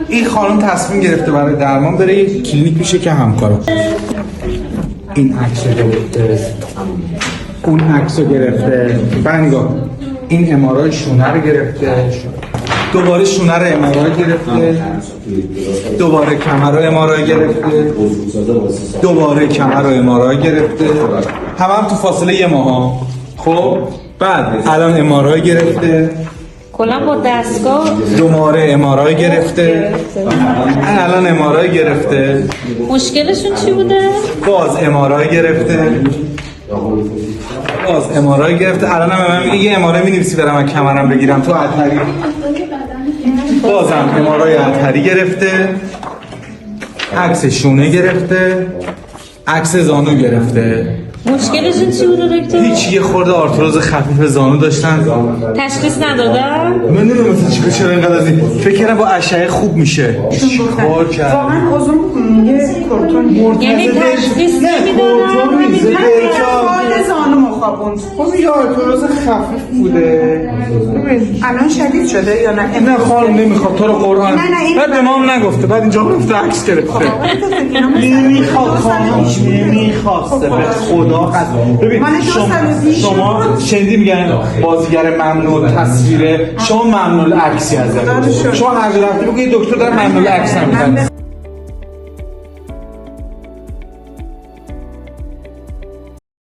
این خانم تصمیم گرفته برای درمان بره یک کلینیک میشه که همکارم. این عکس رو گرفته، اون عکس رو گرفته، نگاه این امارای شونه رو گرفته، دوباره شونه رو امارای گرفته، دوباره کمر رو امارای گرفته، دوباره کمر رو امارای گرفته، هم تو فاصله یه ماه. خب بعد الان امارای گرفته، کلا با دستگاه دوباره امارای گرفته، الان امارای گرفته، مشکلشون چی بوده؟ باز امارای گرفته، باز امارای گرفته. الان هم من میگه یه امارای می‌نویسی برم من کمرم بگیرم تو عطری. بازم امارای عطری گرفته، عکس شونه گرفته، عکس زانو گرفته. مشکلشون چی بوده دکتر؟ هیچ، یه خورده آرتروز خفیف زانو داشتن. تشخیص ندادن؟ من نمیدونم مثلا چرا اینقدر از این فکر کردم با اشعه خوب میشه. چیکار کرد؟ واقعا اوزون یه کورتون یعنی تشخیص نمیدادن؟ حال زانو مخابون. خب یه آرتروز خفیف بوده. ببین الان شدید شده یا نه؟ نه خانم نمیخواد تو رو قرآن. نه، این بعد به ما هم نگفته، بعد اینجا گفته عکس گرفته. نمیخواد خانم نمیخواسته به خدا قسم. ببین شما شنیدی میگن بازیگر ممنوع تصویره، شما ممنوع عکسی ازش. شما هر جا رفتی بگو یه دکتر داره ممنوع عکس هم می‌زنه.